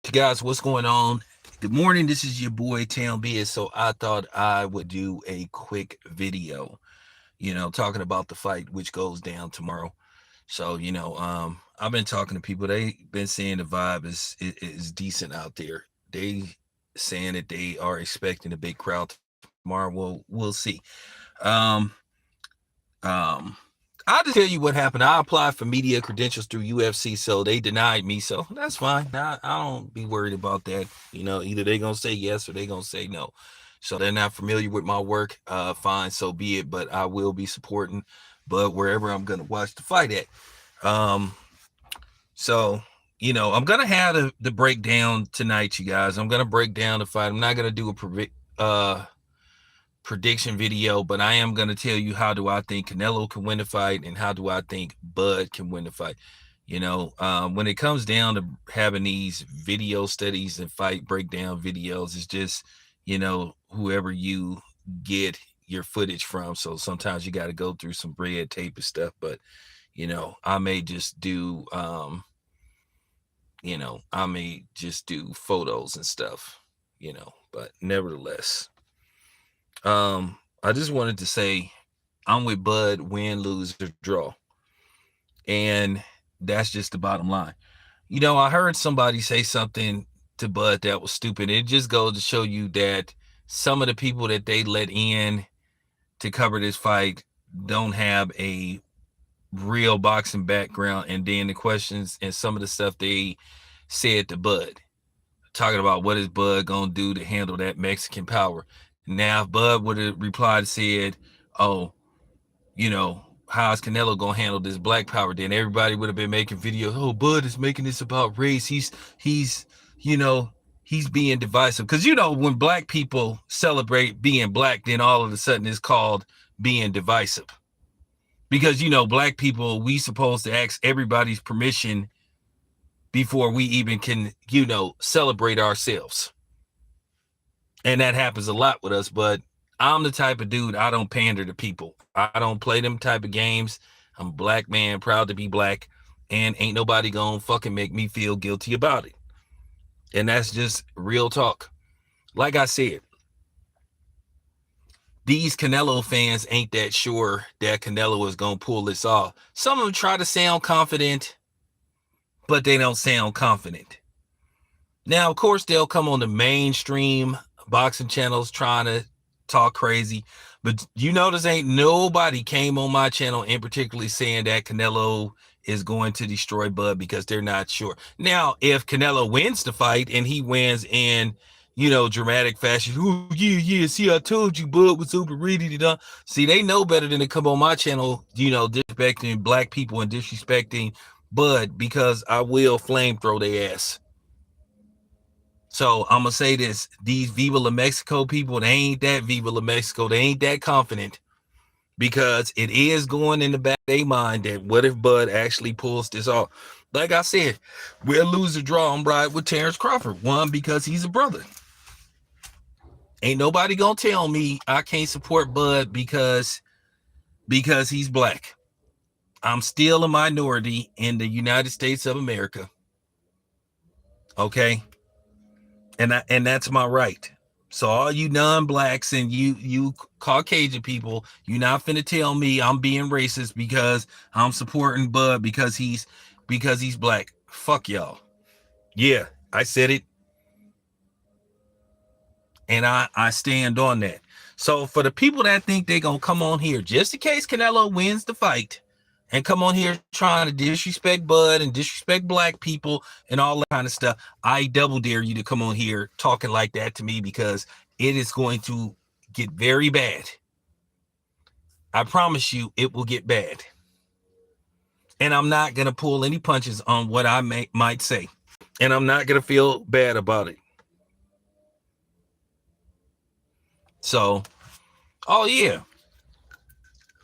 You guys, what's going on? Good morning. This is your boy Town Biz. So I thought I would do a quick video, talking about the fight which goes down tomorrow. So, I've been talking to people. They've been saying the vibe is decent out there. They saying that they are expecting a big crowd tomorrow. Well, we'll see. Um, um, I'll just tell you what happened. I applied for media credentials through UFC, so they denied me. So that's fine. I don't be worried about that. Either they gonna say yes or they gonna say no. So they're not familiar with my work. Fine, so be it. But I will be supporting, but wherever I'm gonna watch the fight at. Um, so I'm gonna have the breakdown tonight, you guys. I'm gonna break down the fight. I'm not gonna do a prediction video, but I am going to tell you how do I think Canelo can win the fight and how do I think Bud can win the fight. When it comes down to having these video studies and fight breakdown videos, it's just, whoever you get your footage from. So sometimes you got to go through some red tape and stuff, but, I may just do, photos and stuff, but nevertheless, I just wanted to say I'm with Bud, win, lose, or draw. And that's just the bottom line. I heard somebody say something to Bud that was stupid. It just goes to show you that some of the people that they let in to cover this fight don't have a real boxing background. And then the questions and some of the stuff they said to Bud, talking about what is Bud going to do to handle that Mexican power. Now, if Bud would have replied and said, oh, how is Canelo going to handle this black power? Then everybody would have been making videos. Oh, Bud is making this about race. He's being divisive. Because, when black people celebrate being black, then all of a sudden it's called being divisive. Because, black people, we supposed to ask everybody's permission before we even can, celebrate ourselves. And that happens a lot with us, but I'm the type of dude, I don't pander to people. I don't play them type of games. I'm a black man, proud to be black, and ain't nobody gonna fucking make me feel guilty about it. And that's just real talk. Like I said, these Canelo fans ain't that sure that Canelo is gonna pull this off. Some of them try to sound confident, but they don't sound confident. Now, of course, they'll come on the mainstream boxing channels trying to talk crazy, but notice ain't nobody came on my channel in particularly saying that Canelo is going to destroy Bud because they're not sure. Now, if Canelo wins the fight and he wins in, dramatic fashion, oh yeah, see, I told you Bud was super ready to done. See, they know better than to come on my channel, disrespecting black people and disrespecting Bud, because I will flamethrow their ass. So I'm going to say this, these Viva La Mexico people, they ain't that Viva La Mexico. They ain't that confident, because it is going in the back of their mind that what if Bud actually pulls this off? Like I said, we'll lose the draw. I'm right with Terrence Crawford. One, because he's a brother. Ain't nobody going to tell me I can't support Bud because he's black. I'm still a minority in the United States of America. Okay? And that's my right. So all you non-blacks and you Caucasian people, you're not finna tell me I'm being racist because I'm supporting Bud because he's black. Fuck y'all. Yeah, I said it. And I stand on that. So for the people that think they're gonna come on here just in case Canelo wins the fight and come on here trying to disrespect Bud and disrespect black people and all that kind of stuff, I double dare you to come on here talking like that to me, because it is going to get very bad. I promise you it will get bad. And I'm not going to pull any punches on what I might say. And I'm not going to feel bad about it. So, oh yeah.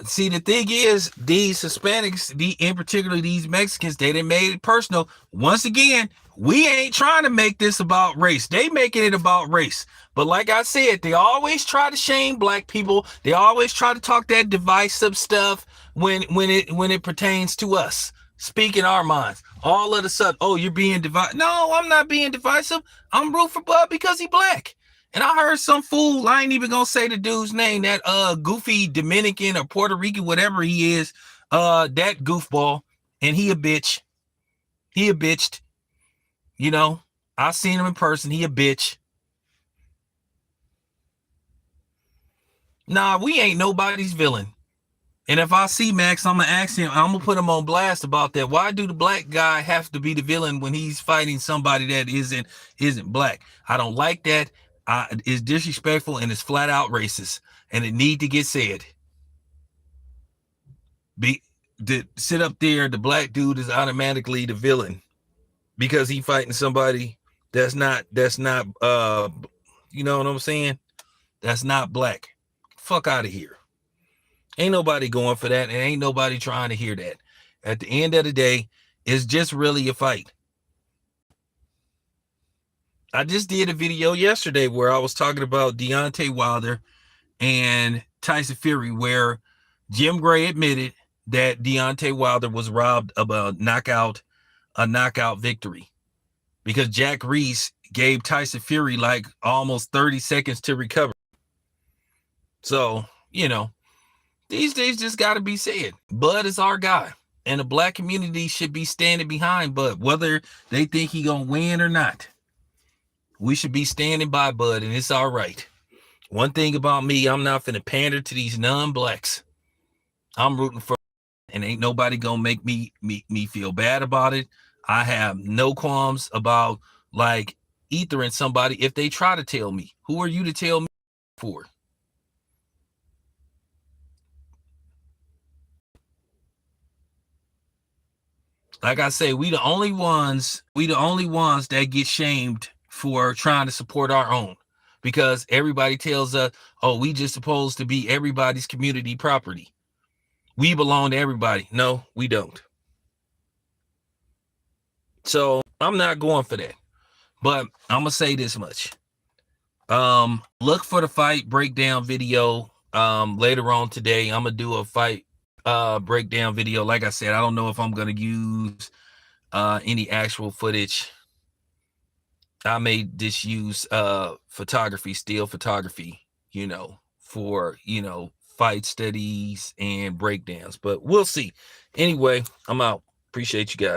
See, the thing is, these Hispanics, in particular these Mexicans, they done made it personal. Once again, we ain't trying to make this about race. They making it about race. But like I said, they always try to shame black people. They always try to talk that divisive stuff when it pertains to us. Speaking our minds. All of a sudden, oh, you're being divisive. No, I'm not being divisive. I'm rooting for Bud because he black. And I heard some fool, I ain't even gonna say the dude's name, that goofy Dominican or Puerto Rican, whatever he is, that goofball, and he a bitch. He a bitched. You know, I seen him in person. He a bitch. Nah, we ain't nobody's villain. And if I see Max, I'm gonna ask him. I'm gonna put him on blast about that. Why do the black guy have to be the villain when he's fighting somebody that isn't black? I don't like that. It's disrespectful and it's flat out racist, and it need to get said. Sit up there, the black dude is automatically the villain because he fighting somebody that's not you know what I'm saying? That's not black. Fuck out of here. Ain't nobody going for that, and ain't nobody trying to hear that. At the end of the day, it's just really a fight. I just did a video yesterday where I was talking about Deontay Wilder and Tyson Fury, where Jim Gray admitted that Deontay Wilder was robbed of a knockout victory because Jack Reese gave Tyson Fury like almost 30 seconds to recover. So, you know, these days just got to be said. Bud is our guy, and the black community should be standing behind Bud, whether they think he gonna win or not. We should be standing by Bud, and it's all right. One thing about me, I'm not finna pander to these non-blacks. I'm rooting for, and ain't nobody gonna make me feel bad about it. I have no qualms about like ethering somebody if they try to tell me. Who are you to tell me for? Like I say, we the only ones that get shamed for trying to support our own, because everybody tells us, oh, we just supposed to be everybody's community property. We belong to everybody. No, we don't. So I'm not going for that. But I'm gonna say this much. Look for the fight breakdown video later on today. I'm gonna do a fight breakdown video. Like I said, I don't know if I'm gonna use any actual footage. I may just use photography, still photography, you know, for, you know, fight studies and breakdowns, but we'll see. Anyway, I'm out. Appreciate you guys.